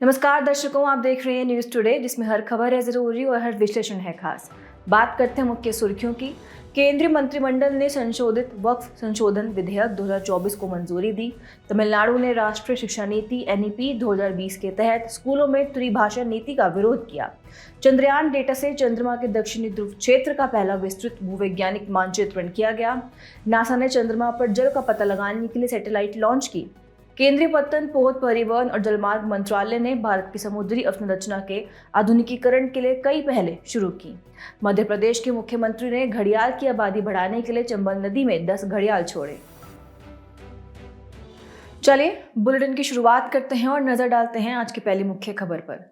नमस्कार दर्शकों, आप देख रहे हैं न्यूज़ टुडे, जिसमें हर खबर है ज़रूरी और हर विश्लेषण है खास। बात करते हैं मुख्य सुर्खियों की। केंद्रीय मंत्रिमंडल ने संशोधित वक्फ संशोधन विधेयक 2024 को मंजूरी दी। तमिलनाडु ने राष्ट्रीय शिक्षा नीति एनईपी 2020 के तहत स्कूलों में त्रिभाषा नीति का विरोध किया। चंद्रयान डेटा से चंद्रमा के दक्षिणी ध्रुव क्षेत्र का पहला विस्तृत भूवैज्ञानिक मानचित्रण किया गया। नासा ने चंद्रमा पर जल का पता लगाने के लिए सैटेलाइट लॉन्च की। केंद्रीय पत्तन, पोत, परिवहन और जलमार्ग मंत्रालय ने भारत की समुद्री अवसंरचना के आधुनिकीकरण के लिए कई पहलें शुरू की। मध्य प्रदेश के मुख्यमंत्री ने घड़ियाल की आबादी बढ़ाने के लिए चंबल नदी में 10 घड़ियाल छोड़े। चलिए बुलेटिन की शुरुआत करते हैं और नजर डालते हैं आज की पहली मुख्य खबर पर।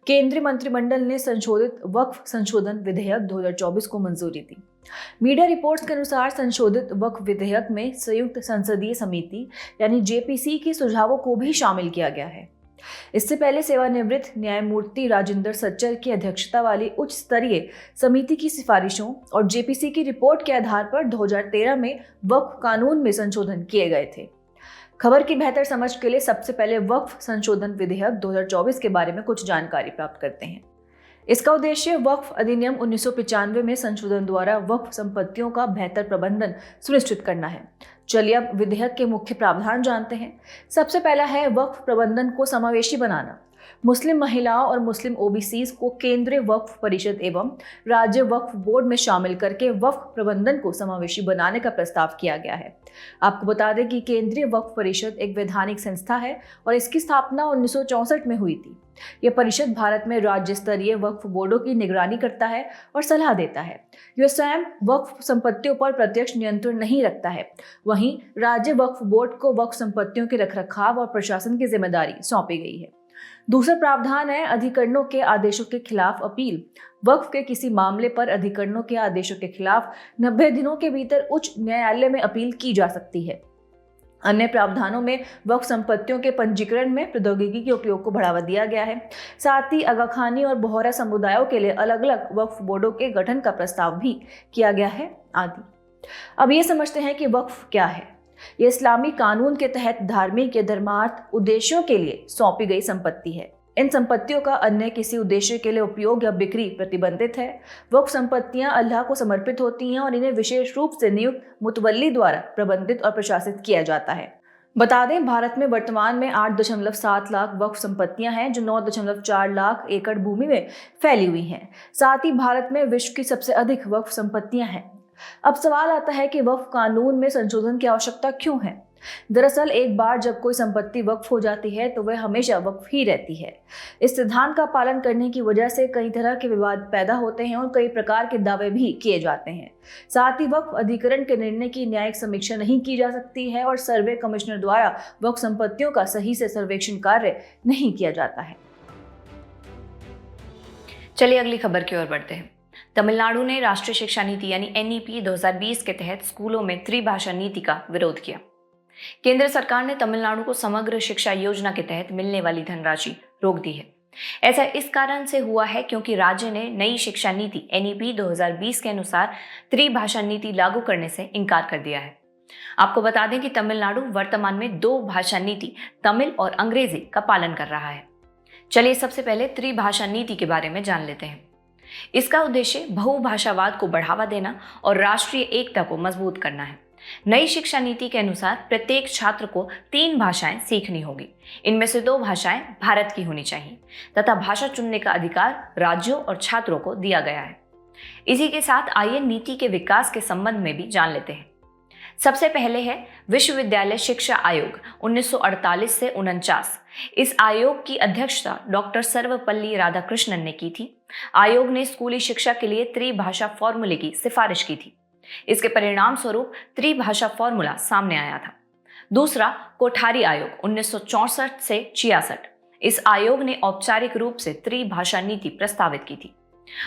केंद्रीय मंत्रिमंडल ने संशोधित वक्फ संशोधन विधेयक 2024 को मंजूरी दी। मीडिया रिपोर्ट्स के अनुसार संशोधित वक्फ विधेयक में संयुक्त संसदीय समिति यानी जेपीसी के सुझावों को भी शामिल किया गया है। इससे पहले सेवानिवृत्त न्यायमूर्ति राजेंद्र सच्चर की अध्यक्षता वाली उच्च स्तरीय समिति की सिफारिशों और जेपीसी की रिपोर्ट के आधार पर 2013 में वक्फ कानून में संशोधन किए गए थे। खबर की बेहतर समझ के लिए सबसे पहले वक्फ संशोधन विधेयक 2024 के बारे में कुछ जानकारी प्राप्त करते हैं। इसका उद्देश्य वक्फ अधिनियम 1995 में संशोधन द्वारा वक्फ संपत्तियों का बेहतर प्रबंधन सुनिश्चित करना है। चलिए अब विधेयक के मुख्य प्रावधान जानते हैं। सबसे पहला है वक्फ प्रबंधन को समावेशी बनाना। मुस्लिम महिलाओं और मुस्लिम ओबीसीज को केंद्रीय वक्फ परिषद एवं राज्य वक्फ बोर्ड में शामिल करके वक्फ प्रबंधन को समावेशी बनाने का प्रस्ताव किया गया है। आपको बता दें कि केंद्रीय वक्फ परिषद एक वैधानिक संस्था है और इसकी स्थापना 1964 में हुई थी। यह परिषद भारत में राज्य स्तरीय वक्फ बोर्डों की निगरानी करता है और सलाह देता है। यह स्वयं वक्फ संपत्तियों पर प्रत्यक्ष नियंत्रण नहीं रखता है। वहीं राज्य वक्फ बोर्ड को वक्फ संपत्तियों के रखरखाव और प्रशासन की जिम्मेदारी सौंपी गई है। दूसरा प्रावधान है अधिकरणों के आदेशों के खिलाफ अपील। वक्फ के किसी मामले पर अधिकरणों के आदेशों के खिलाफ 90 दिनों के भीतर उच्च न्यायालय में अपील की जा सकती है। अन्य प्रावधानों में वक्फ संपत्तियों के पंजीकरण में प्रौद्योगिकी के उपयोग को बढ़ावा दिया गया है। साथ ही आगाखानी और बोहरा समुदायों के लिए अलग अलग वक्फ बोर्डों के गठन का प्रस्ताव भी किया गया है आदि। अब ये समझते हैं कि वक्फ क्या है। ये इस्लामी कानून के तहत धार्मिक या धर्मार्थ उद्देश्यों के लिए सौंपी गई संपत्ति है। इन संपत्तियों का अन्य किसी उद्देश्य के लिए उपयोग या बिक्री प्रतिबंधित है। वक्फ संपत्तियां अल्लाह को समर्पित होती हैं और इन्हें विशेष रूप से नियुक्त मुतवल्ली द्वारा प्रबंधित और प्रशासित किया जाता है। बता दें, भारत में वर्तमान में 8.7 लाख वक्फ संपत्तियां हैं जो 9.4 लाख एकड़ भूमि में फैली हुई हैं। साथ ही भारत में विश्व की सबसे अधिक वक्फ संपत्तियां हैं। अब सवाल आता है कि वक्फ कानून में संशोधन की आवश्यकता क्यों है। दरअसल एक बार जब कोई संपत्ति वक्फ हो जाती है तो वह हमेशा वक्फ ही रहती है। इस सिद्धांत का पालन करने की वजह से कई तरह के विवाद पैदा होते हैं और कई प्रकार के दावे भी किए जाते हैं। साथ ही वक्फ अधिकरण के निर्णय की न्यायिक समीक्षा नहीं की जा सकती है और सर्वे कमिश्नर द्वारा वक्फ संपत्तियों का सही से सर्वेक्षण कार्य नहीं किया जाता है। चलिए अगली खबर की ओर बढ़ते हैं। तमिलनाडु ने राष्ट्रीय शिक्षा नीति यानी एनईपी 2020 के तहत स्कूलों में त्रिभाषा नीति का विरोध किया। केंद्र सरकार ने तमिलनाडु को समग्र शिक्षा योजना के तहत मिलने वाली धनराशि रोक दी है। ऐसा इस कारण से हुआ है क्योंकि राज्य ने नई शिक्षा नीति एनईपी 2020 के अनुसार त्रिभाषा नीति लागू करने से इनकार कर दिया है। आपको बता दें कि तमिलनाडु वर्तमान में 2 भाषा नीति तमिल और अंग्रेजी का पालन कर रहा है। चलिए सबसे पहले त्रिभाषा नीति के बारे में जान लेते हैं। इसका उद्देश्य बहुभाषावाद को बढ़ावा देना और राष्ट्रीय एकता को मजबूत करना है। नई शिक्षा नीति के अनुसार प्रत्येक छात्र को 3 भाषाएं सीखनी होगी। इनमें से 2 भाषाएं भारत की होनी चाहिए तथा भाषा चुनने का अधिकार राज्यों और छात्रों को दिया गया है। इसी के साथ आइए नीति के विकास के संबंध में भी जान लेते हैं। सबसे पहले है विश्वविद्यालय शिक्षा आयोग 1948 से 49। इस आयोग की अध्यक्षता डॉक्टर सर्वपल्ली राधाकृष्णन ने की थी। आयोग ने स्कूली शिक्षा के लिए त्रिभाषा फॉर्मूले की सिफारिश की थी। इसके परिणाम स्वरूप त्रिभाषा फॉर्मूला सामने आया था। दूसरा, कोठारी आयोग 1964 से 66। इस आयोग ने औपचारिक रूप से त्रिभाषा नीति प्रस्तावित की थी।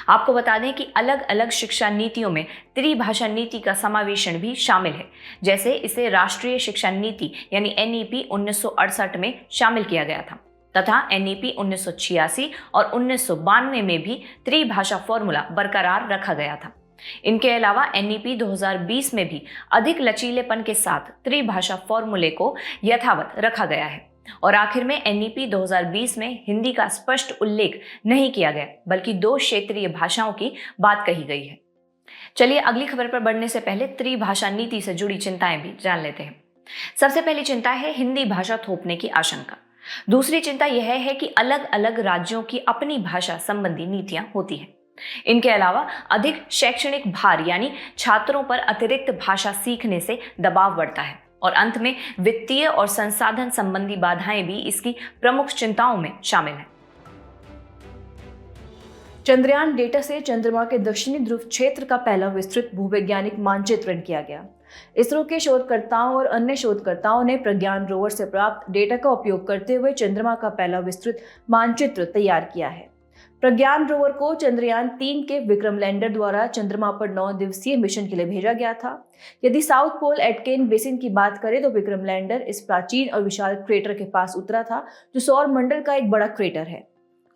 आपको बता दें कि अलग अलग शिक्षा नीतियों में त्रिभाषा नीति का समावेशन भी शामिल है। जैसे इसे राष्ट्रीय शिक्षा नीति यानी एनईपी 1968 में शामिल किया गया था तथा एनईपी 1986 और 1992 में भी त्रिभाषा फॉर्मूला बरकरार रखा गया था। इनके अलावा एनईपी 2020 में भी अधिक लचीलेपन के साथ त्रिभाषा फॉर्मूले को यथावत रखा गया है। और आखिर में एनईपी 2020 में हिंदी का स्पष्ट उल्लेख नहीं किया गया, बल्कि 2 क्षेत्रीय भाषाओं की बात कही गई है। चलिए अगली खबर पर बढ़ने से पहले त्रिभाषा नीति से जुड़ी चिंताएं भी जान लेते हैं। सबसे पहली चिंता है हिंदी भाषा थोपने की आशंका। दूसरी चिंता यह है कि अलग अलग राज्यों की अपनी भाषा संबंधी नीतियां होती हैं। इनके अलावा अधिक शैक्षणिक भार यानी छात्रों पर अतिरिक्त भाषा सीखने से दबाव बढ़ता है, और अंत में वित्तीय और संसाधन संबंधी बाधाएं भी इसकी प्रमुख चिंताओं में शामिल हैं। चंद्रयान डेटा से चंद्रमा के दक्षिणी ध्रुव क्षेत्र का पहला विस्तृत भूवैज्ञानिक मानचित्रण किया गया। इसरो के शोधकर्ताओं और अन्य शोधकर्ताओं ने प्रज्ञान रोवर से प्राप्त डेटा का उपयोग करते हुए चंद्रमा का पहला विस्तृत मानचित्र तैयार किया है। प्रज्ञान रोवर को चंद्रयान 3 के विक्रम लैंडर द्वारा चंद्रमा पर 9 दिवसीय मिशन के लिए भेजा गया था। यदि साउथ पोल एटकेन बेसिन की बात करें तो विक्रम लैंडर इस प्राचीन और विशाल क्रेटर के पास उतरा था, जो सौर मंडल का एक बड़ा क्रेटर है।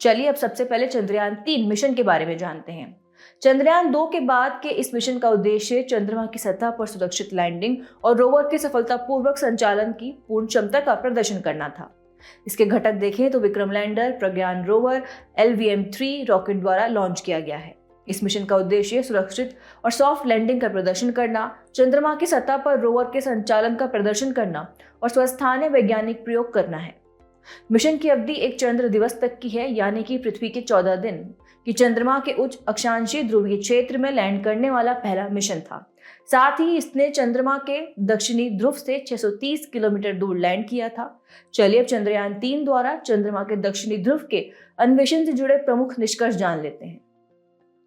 चलिए अब सबसे पहले चंद्रयान 3 मिशन के बारे में जानते हैं। चंद्रयान 2 के बाद के इस मिशन का उद्देश्य चंद्रमा की सतह पर सुरक्षित लैंडिंग और रोवर के सफलतापूर्वक संचालन की पूर्ण क्षमता का प्रदर्शन करना था। इसके घटक देखें तो विक्रम लैंडर, प्रज्ञान रोवर, LVM-3 रॉकेट द्वारा लॉन्च किया गया है। इस मिशन का उद्देश्य सुरक्षित और सॉफ्ट लैंडिंग का प्रदर्शन करना, चंद्रमा की सतह पर रोवर के संचालन का प्रदर्शन करना और स्वस्थानीय वैज्ञानिक प्रयोग करना है। मिशन की अवधि एक चंद्र दिवस तक की है, यानी कि पृथ्वी के 14 दिन की चंद्रमा के उच्च अक्षांशीय ध्रुवीय क्षेत्र में लैंड करने वाला पहला मिशन था। साथ ही इसने चंद्रमा के दक्षिणी ध्रुव से 630 किलोमीटर दूर लैंड किया था। चलिए अब चंद्रयान 3 द्वारा चंद्रमा के दक्षिणी ध्रुव के अन्वेषण से जुड़े प्रमुख निष्कर्ष जान लेते हैं।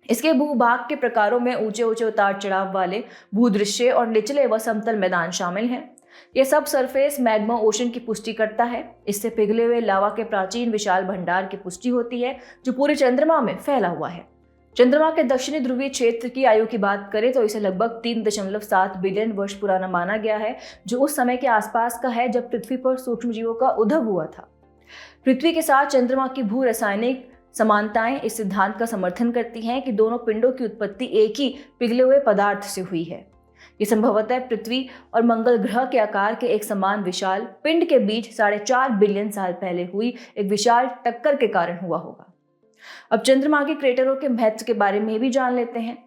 इसके भूभाग के प्रकारों में ऊंचे ऊंचे उतार चढ़ाव वाले भूदृश्य और निचले व समतल मैदान शामिल हैं। यह सब सरफेस मैग्मा ओशन की पुष्टि करता है। इससे पिघले हुए लावा के प्राचीन विशाल भंडार की पुष्टि होती है, जो पूरे चंद्रमा में फैला हुआ है। चंद्रमा के दक्षिणी ध्रुवीय क्षेत्र की आयु की बात करें तो इसे लगभग 3.7 बिलियन वर्ष पुराना माना गया है, जो उस समय के आसपास का है जब पृथ्वी पर सूक्ष्म जीवों का उद्भव हुआ था। पृथ्वी के साथ चंद्रमा की भू रासायनिक समानताएं इस सिद्धांत का समर्थन करती हैं कि दोनों पिंडों की उत्पत्ति एक ही पिघले हुए पदार्थ से हुई है। ये संभवतः पृथ्वी और मंगल ग्रह के आकार के एक समान विशाल पिंड के बीच 4.5 बिलियन साल पहले हुई एक विशाल टक्कर के कारण हुआ होगा। अब चंद्रमा के क्रेटरों के महत्व के बारे में भी जान लेते हैं।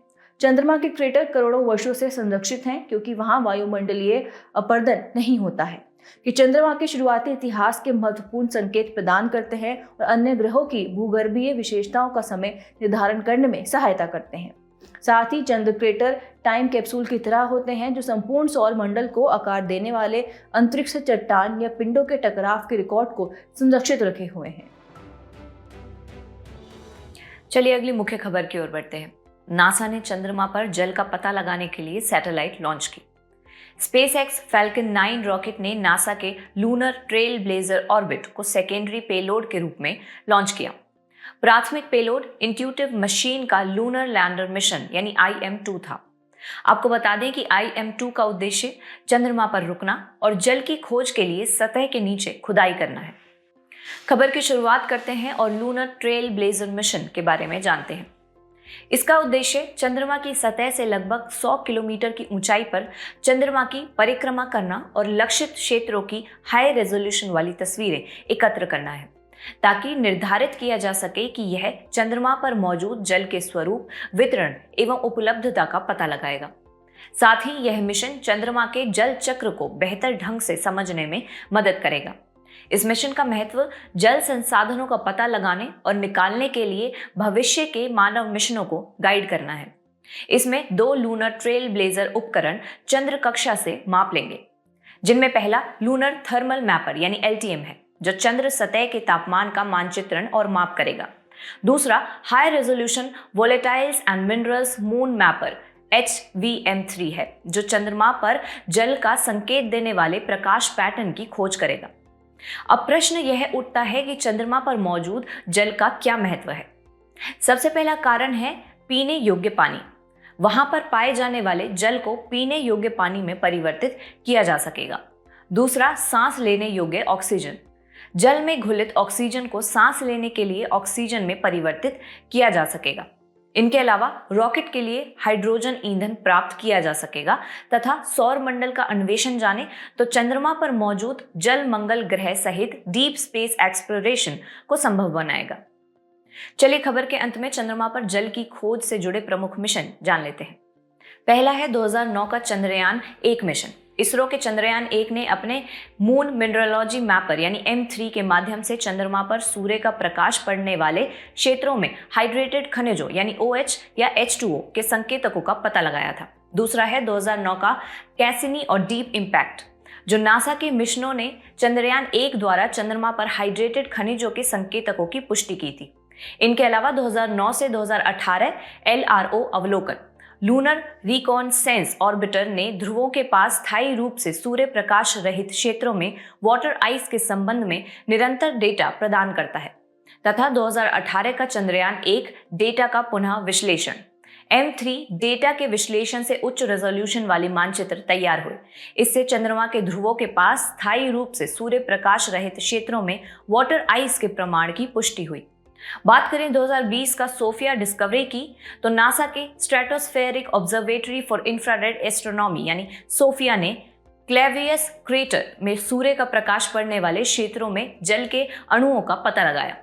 चंद्रमा के क्रेटर करोड़ों वर्षों से संरक्षित हैं, क्योंकि वहां वायुमंडलीय अपरदन नहीं होता है, कि चंद्रमा के शुरुआती इतिहास के महत्वपूर्ण संकेत प्रदान करते हैं और अन्य ग्रहों की भूगर्भीय विशेषताओं का समय निर्धारण करने में सहायता करते हैं। साथ ही चंद्र क्रेटर टाइम कैप्सूल की तरह होते हैं, जो संपूर्ण सौर मंडल को आकार देने वाले अंतरिक्ष चट्टान या पिंडों के टकराव के रिकॉर्ड को संरक्षित रखे हुए हैं। चलिए अगली मुख्य खबर की ओर बढ़ते हैं। नासा ने चंद्रमा पर जल का पता लगाने के लिए सैटेलाइट लॉन्च की। स्पेसएक्स फैल्कन 9 रॉकेट ने नासा के लूनर ट्रेल ब्लेजर ऑर्बिट को सेकेंडरी पेलोड के रूप में लॉन्च किया। प्राथमिक पेलोड इंट्यूटिव मशीन का लूनर लैंडर मिशन यानी IM-2 था। आपको बता दें कि IM-2 का उद्देश्य चंद्रमा पर रुकना और जल की खोज के लिए सतह के नीचे खुदाई करना है। खबर की शुरुआत करते हैं और लूनर ट्रेल ब्लेजर मिशन के बारे में जानते हैं। इसका उद्देश्य चंद्रमा की सतह से लगभग 100 किलोमीटर की ऊंचाई पर चंद्रमा की परिक्रमा करना और लक्षित क्षेत्रों की हाई रेजोल्यूशन वाली तस्वीरें एकत्र करना है, ताकि निर्धारित किया जा सके कि यह चंद्रमा पर मौजूद जल के स्वरूप, वितरण एवं उपलब्धता का पता लगाएगा। साथ ही यह मिशन चंद्रमा के जल चक्र को बेहतर ढंग से समझने में मदद करेगा। इस मिशन का महत्व जल संसाधनों का पता लगाने और निकालने के लिए भविष्य के मानव मिशनों को गाइड करना है। इसमें 2 लूनर ट्रेल ब्लेजर उपकरण चंद्र कक्षा से माप लेंगे, जिनमें पहला लूनर थर्मल मैपर यानी LTM है, जो चंद्र सतह के तापमान का मानचित्रण और माप करेगा। दूसरा high resolution volatiles and minerals moon mapper HVM-3 है, जो चंद्रमा पर जल का संकेत देने वाले प्रकाश पैटर्न की खोज करेगा। अब प्रश्न यह उठता है कि चंद्रमा पर मौजूद जल का क्या महत्व है। सबसे पहला कारण है पीने योग्य पानी। वहां पर पाए जाने वाले जल को पीने योग्य पानी में परिवर्तित किया जा सकेगा। दूसरा सांस लेने योग्य ऑक्सीजन। जल में घुलित ऑक्सीजन को सांस लेने के लिए ऑक्सीजन में परिवर्तित किया जा सकेगा। इनके अलावा रॉकेट के लिए हाइड्रोजन ईंधन प्राप्त किया जा सकेगा तथा सौर मंडल का अन्वेषण जाने तो चंद्रमा पर मौजूद जल मंगल ग्रह सहित डीप स्पेस एक्सप्लोरेशन को संभव बनाएगा। चलिए खबर के अंत में चंद्रमा पर जल की खोज से जुड़े प्रमुख मिशन जान लेते हैं। पहला है 2009 का चंद्रयान 1 मिशन। इसरो के चंद्रयान 1 ने अपने मून मिनरलॉजी मैपर यानी M3 के माध्यम से चंद्रमा पर सूर्य का प्रकाश पड़ने वाले क्षेत्रों में हाइड्रेटेड खनिजों यानी OH या H2O के संकेतकों का पता लगाया था। दूसरा है 2009 का कैसिनी और डीप इम्पैक्ट, जो नासा के मिशनों ने चंद्रयान 1 द्वारा चंद्रमा पर हाइड्रेटेड खनिजों के संकेतकों की पुष्टि की थी। इनके अलावा 2009 से 2018 LRO अवलोकन लूनर रिकॉनसेंस ऑर्बिटर ने ध्रुवों के पास स्थायी रूप से सूर्य प्रकाश रहित क्षेत्रों में वाटर आइस के संबंध में निरंतर डेटा प्रदान करता है तथा 2018 का चंद्रयान 1 डेटा का पुनः विश्लेषण M3 डेटा के विश्लेषण से उच्च रेजोल्यूशन वाले मानचित्र तैयार हुए। इससे चंद्रमा के ध्रुवों के पास स्थायी रूप से सूर्य प्रकाश रहित क्षेत्रों में वाटर आइस के प्रमाण की पुष्टि हुई। बात करें 2020 का सोफिया डिस्कवरी की तो नासा के stratospheric observatory for infrared astronomy यानी सोफिया ने क्लेवियस क्रेटर में सूर्य का प्रकाश पड़ने वाले क्षेत्रों में जल के अणुओं का पता लगाया।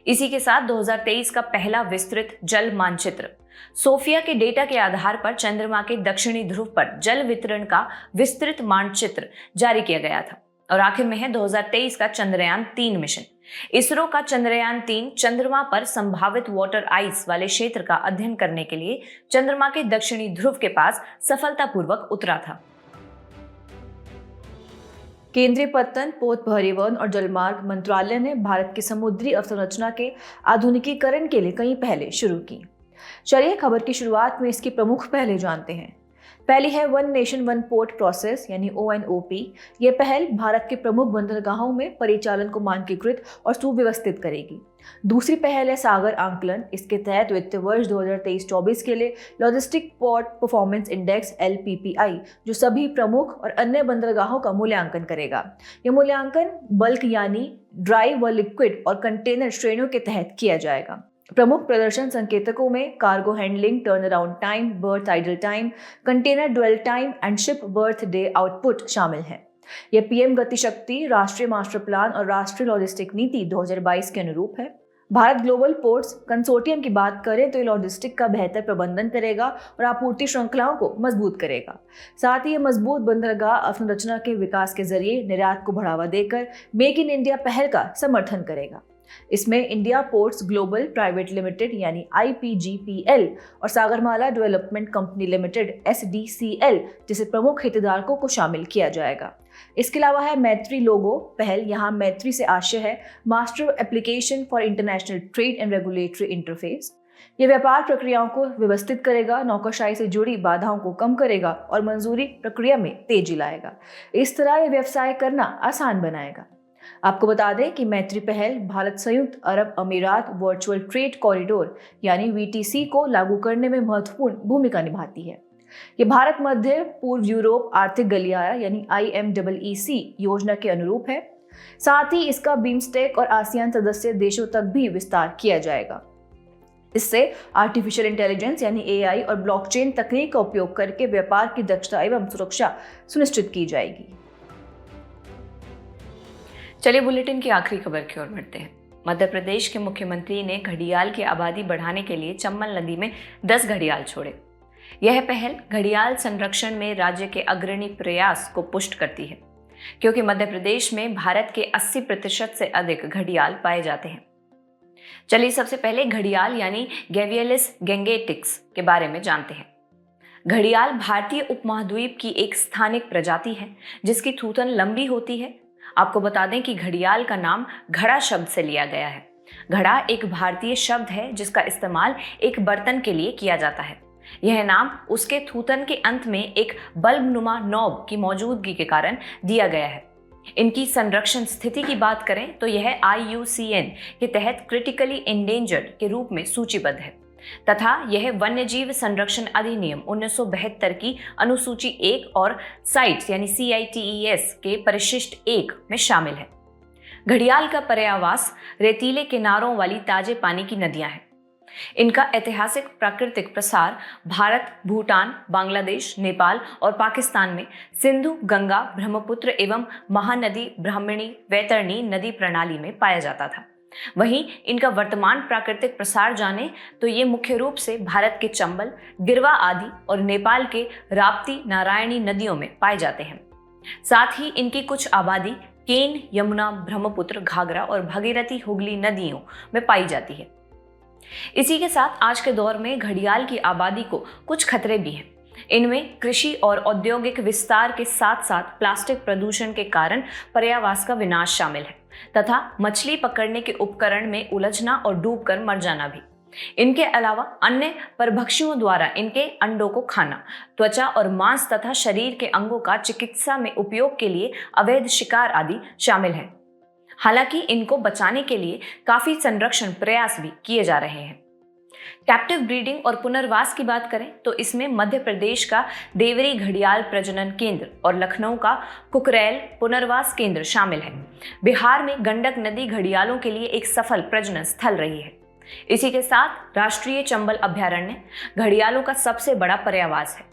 इसी के साथ 2023 का पहला विस्तृत जल मानचित्र सोफिया के डेटा के आधार पर चंद्रमा के दक्षिणी ध्रुव पर जल वितरण का विस्तृत मानचित्र जारी किया गया था। और आखिर में है 2023 का चंद्रयान 3 मिशन। इसरो का चंद्रयान 3 चंद्रमा पर संभावित वाटर आइस वाले क्षेत्र का अध्ययन करने के लिए चंद्रमा के दक्षिणी ध्रुव के पास सफलतापूर्वक उतरा था। केंद्रीय पत्तन, पोत परिवहन और जलमार्ग मंत्रालय ने भारत की समुद्री अवसंरचना के आधुनिकीकरण के लिए कई पहलें शुरू की। चलिए खबर की शुरुआत में इसकी प्रमुख पहलें जानते हैं। पहली है one nation one port process यानी ONOP। ये पहल भारत के प्रमुख बंदरगाहों में परिचालन को मानकीकृत और सुव्यवस्थित करेगी। दूसरी पहल है सागर आंकलन। इसके तहत वित्तीय वर्ष 2023-24 के लिए logistic port performance index LPPI जो सभी प्रमुख और अन्य बंदरगाहों का मूल्यांकन करेगा। यह मूल्यांकन बल्क यानी ड्राई व लिक्विड और कंटेनर श्रेणियों के तहत किया जाएगा। प्रमुख प्रदर्शन संकेतकों में cargo handling, turnaround time, berth idle time, container dwell time and ship berth day output शामिल हैं। यह PM गति शक्ति, राष्ट्रीय मास्टर प्लान और राष्ट्रीय लॉजिस्टिक नीति 2022 के अनुरूप है। भारत ग्लोबल पोर्ट्स कंसोर्टियम की बात करें तो ये लॉजिस्टिक का बेहतर प्रबंधन करेगा और आपूर्ति श्रृंखलाओं को मजबूत करेगा। साथ ही ये मजबूत बंदरगाह अवसंरचना के विकास के जरिए निर्यात को बढ़ावा देकर मेक इन इंडिया पहल का समर्थन करेगा। इसमें India ports global private limited यानी IPGPL और Sagarmala development company limited SDCL जैसे प्रमुख हितधारकों को शामिल किया जाएगा। इसके अलावा है मैत्री लोगो पहल। यहाँ मैत्री से आशय है master application for international trade and regulatory interface. यह व्यापार प्रक्रियाओं को व्यवस्थित करेगा, नौकरशाही से जुड़ी बाधाओं को कम करेगा और मंजूरी प्रक्रिया में तेजी लाएगा। इस तरह यह व्यवसाय करना आसान बनाएगा। आपको बता दें कि मैत्री पहल भारत संयुक्त अरब अमीरात वर्चुअल ट्रेड कॉरिडोर यानी VTC को लागू करने में महत्वपूर्ण भूमिका निभाती है। ये भारत मध्य पूर्व यूरोप आर्थिक गलियारा यानी IMEEC योजना के अनुरूप है। साथ ही इसका बीमस्टेक और आसियान सदस्य देशों तक भी विस्तार किया जाएगा। इससे आर्टिफिशियल इंटेलिजेंस यानी AI और ब्लॉकचेन तकनीक का उपयोग करके व्यापार की दक्षता एवं सुरक्षा सुनिश्चित की जाएगी। चलिए बुलेटिन की आखिरी खबर की ओर बढ़ते हैं। मध्य प्रदेश के मुख्यमंत्री ने घड़ियाल की आबादी बढ़ाने के लिए चंबल नदी में 10 घड़ियाल छोड़े। यह पहल घड़ियाल संरक्षण में राज्य के अग्रणी प्रयास को पुष्ट करती है, क्योंकि मध्य प्रदेश में भारत के 80% से अधिक घड़ियाल पाए जाते हैं। चलिए सबसे पहले घड़ियाल यानी गैवियलिस गैंगेटिक्स के बारे में जानते हैं। घड़ियाल भारतीय उपमहाद्वीप की एक स्थानिक प्रजाति है जिसकी थूथन लंबी होती है। आपको बता दें कि घड़ियाल का नाम घड़ा शब्द से लिया गया है। घड़ा एक भारतीय शब्द है जिसका इस्तेमाल एक बर्तन के लिए किया जाता है। यह नाम उसके थूथन के अंत में एक बल्बनुमा नॉब की मौजूदगी के कारण दिया गया है। इनकी संरक्षण स्थिति की बात करें तो यह IUCN के तहत क्रिटिकली एंडेंजर्ड के रूप में सूचीबद्ध है तथा यह वन्यजीव संरक्षण अधिनियम 1972 की अनुसूची 1 और साइट्स यानी CITES के परिशिष्ट 1 में शामिल है। घड़ियाल का पर्यावास रेतीले किनारों वाली ताजे पानी की नदियां हैं। इनका ऐतिहासिक प्राकृतिक प्रसार भारत, भूटान, बांग्लादेश, नेपाल और पाकिस्तान में सिंधु, गंगा, ब्रह्मपुत्र एवं महानदी, ब्राह्मणी, वैतरणी नदी प्रणाली में पाया जाता था। वहीं इनका वर्तमान प्राकृतिक प्रसार जाने तो ये मुख्य रूप से भारत के चंबल, गिरवा आदि और नेपाल के राप्ती, नारायणी नदियों में पाए जाते हैं। साथ ही इनकी कुछ आबादी केन, यमुना, ब्रह्मपुत्र, घाघरा और भगीरथी, हुगली नदियों में पाई जाती है। इसी के साथ आज के दौर में घड़ियाल की आबादी को कुछ खतरे भी हैं। इनमें कृषि और औद्योगिक विस्तार के साथ साथ प्लास्टिक प्रदूषण के कारण पर्यावास का विनाश शामिल है तथा मछली पकड़ने के उपकरण में उलझना और डूबकर मर जाना भी। इनके अलावा अन्य परभक्षियों द्वारा इनके अंडों को खाना, त्वचा और मांस तथा शरीर के अंगों का चिकित्सा में उपयोग के लिए अवैध शिकार आदि शामिल है। हालांकि इनको बचाने के लिए काफी संरक्षण प्रयास भी किए जा रहे हैं। कैप्टिव ब्रीडिंग और पुनर्वास की बात करें तो इसमें मध्य प्रदेश का देवरी घड़ियाल प्रजनन केंद्र और लखनऊ का कुकरैल पुनर्वास केंद्र शामिल है। बिहार में गंडक नदी घड़ियालों के लिए एक सफल प्रजनन स्थल रही है। इसी के साथ राष्ट्रीय चंबल अभयारण्य घड़ियालों का सबसे बड़ा पर्यावास है।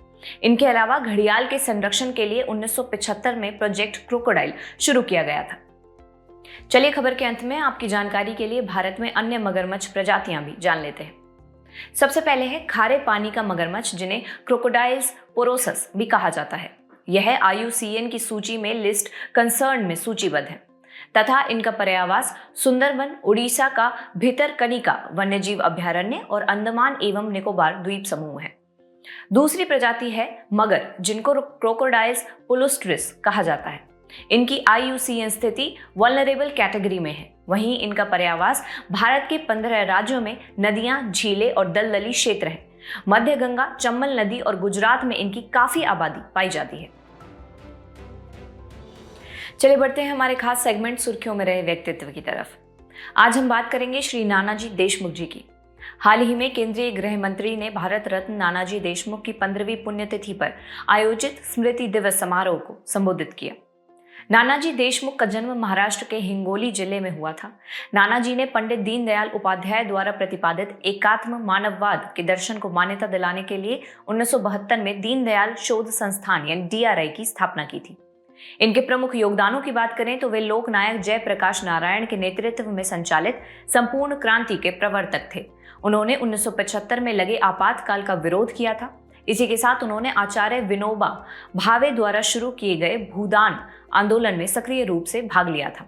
इनके अलावा घड़ियाल के संरक्षण के लिए 1975 में प्रोजेक्ट क्रोकोडाइल शुरू किया गया था। चलिए खबर के अंत में आपकी जानकारी के लिए भारत में अन्य मगरमच्छ प्रजातियां भी जान लेते हैं। सबसे पहले है खारे पानी का मगरमच्छ, जिन्हें क्रोकोडाइल्स पोरोसस भी कहा जाता है। यह IUCN की सूची में लिस्ट कंसर्न में सूचीबद्ध है तथा इनका पर्यावास सुंदरबन, उड़ीसा का भितरकनिका वन्यजीव अभयारण्य और अंडमान एवं निकोबार द्वीप समूह है। दूसरी प्रजाति है मगर, जिनको क्रोकोडाइल्स पोलुस्ट्रिस कहा जाता है। इनकी IUCN स्थिति वल्नरेबल कैटेगरी में है। वहीं इनका पर्यावास भारत के 15 राज्यों में नदियां, झीलें और दलदली क्षेत्र है। मध्य गंगा, चंबल नदी और गुजरात में इनकी काफी आबादी पाई जाती है। चलिए बढ़ते हैं हमारे खास सेगमेंट सुर्खियों में रहे व्यक्तित्व की तरफ। आज हम बात करेंगे श्री नानाजी देशमुख जी की। हाल ही में केंद्रीय गृह मंत्री ने भारत रत्न नानाजी देशमुख की 15वीं पुण्यतिथि पर आयोजित स्मृति दिवस समारोह को संबोधित किया। नानाजी देशमुख का जन्म महाराष्ट्र के हिंगोली जिले में हुआ था। नानाजी ने पंडित दीनदयाल उपाध्याय द्वारा प्रतिपादित एकात्म मानववाद के दर्शन को मान्यता दिलाने के लिए 1972 में दीनदयाल शोध संस्थान यानी DRI की स्थापना की थी। इनके प्रमुख योगदानों की बात करें तो वे लोकनायक जयप्रकाश नारायण के नेतृत्व में संचालित संपूर्ण क्रांति के प्रवर्तक थे। उन्होंने 1975 में लगे आपातकाल का विरोध किया था। इसी के साथ उन्होंने आचार्य विनोबा भावे द्वारा शुरू किए गए भूदान आंदोलन में सक्रिय रूप से भाग लिया था।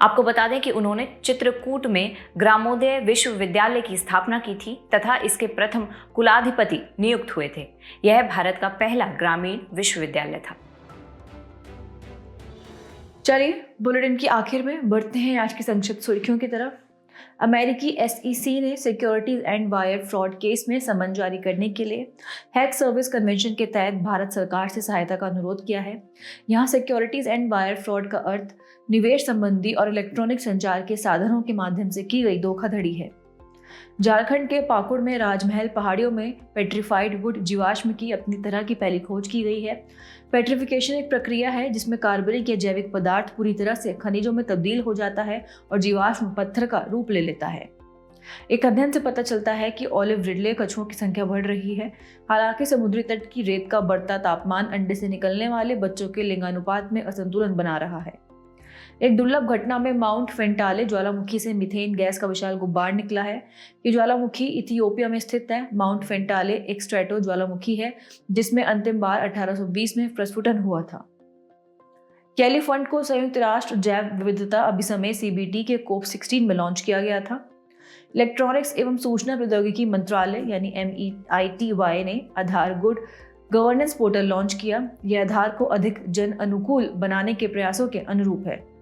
आपको बता दें कि उन्होंने चित्रकूट में ग्रामोदय विश्वविद्यालय की स्थापना की थी तथा इसके प्रथम कुलाधिपति नियुक्त हुए थे। यह भारत का पहला ग्रामीण विश्वविद्यालय था। चलिए बुलेटिन की आखिर में बढ़ते हैं आज की संक्षिप्त सुर्खियों की तरफ। अमेरिकी SEC ने securities and wire fraud case में समन जारी करने के लिए हैक सर्विस कन्वेंशन के तहत भारत सरकार से सहायता का अनुरोध किया है। यहाँ सिक्योरिटीज एंड वायर फ्रॉड का अर्थ निवेश संबंधी और इलेक्ट्रॉनिक संचार के साधनों के माध्यम से की गई धोखाधड़ी है। झारखंड के पाकुड़ में राजमहल पहाड़ियों में पेट्रीफाइड वुड जीवाश्म की अपनी तरह की पहली खोज की गई है। पेट्रिफिकेशन एक प्रक्रिया है जिसमें कार्बनिक या जैविक पदार्थ पूरी तरह से खनिजों में तब्दील हो जाता है और जीवाश्म पत्थर का रूप ले लेता है। एक अध्ययन से पता चलता है कि ऑलिव रिडले कछुओं की संख्या बढ़ रही है। हालांकि समुद्री तट की रेत का बढ़ता तापमान अंडे से निकलने वाले बच्चों के लिंगानुपात में असंतुलन बना रहा है। एक दुर्लभ घटना में माउंट फेंटाले ज्वालामुखी से मीथेन गैस का विशाल गुब्बार निकला है। ये ज्वालामुखी इथियोपिया में स्थित है। माउंट फेंटाले एक स्ट्रेटो ज्वालामुखी है जिसमें अंतिम बार 1820 में प्रस्फुटन हुआ था। कैली फंड को संयुक्त राष्ट्र जैव विविधता अभिसमय CBD के COP16 में लॉन्च किया गया था। इलेक्ट्रॉनिक्स एवं सूचना प्रौद्योगिकी मंत्रालय यानी MEITY ने आधार गुड गवर्नेंस पोर्टल लॉन्च किया। यह आधार को अधिक जन अनुकूल बनाने के प्रयासों के अनुरूप है।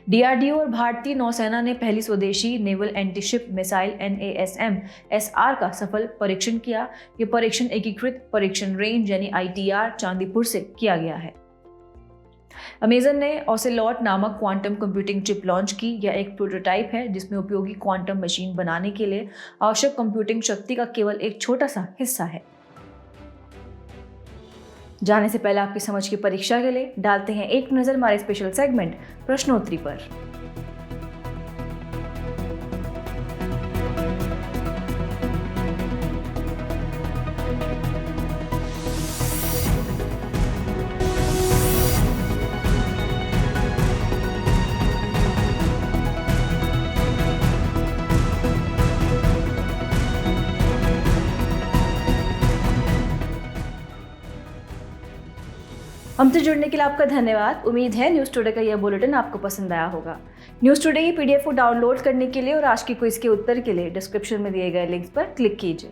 DRDO और भारतीय नौसेना ने पहली स्वदेशी नेवल एंटीशिप मिसाइल NASM-SR का सफल परीक्षण किया। ये परीक्षण एकीकृत परीक्षण रेंज यानी ITR चांदीपुर से किया गया है। अमेजन ने ओसेलॉट नामक क्वांटम कंप्यूटिंग चिप लॉन्च की। यह एक प्रोटोटाइप है जिसमें उपयोगी क्वांटम मशीन बनाने के लिए आवश्यक कंप्यूटिंग शक्ति का केवल एक छोटा सा हिस्सा है। जाने से पहले आपकी समझ की परीक्षा के लिए डालते हैं एक नजर हमारे स्पेशल सेगमेंट प्रश्नोत्तरी पर। हमसे जुड़ने के लिए आपका धन्यवाद। उम्मीद है न्यूज़ टुडे का यह बुलेटिन आपको पसंद आया होगा। न्यूज़ टुडे की PDF को डाउनलोड करने के लिए और आज की क्विज के उत्तर के लिए डिस्क्रिप्शन में दिए गए लिंक्स पर क्लिक कीजिए।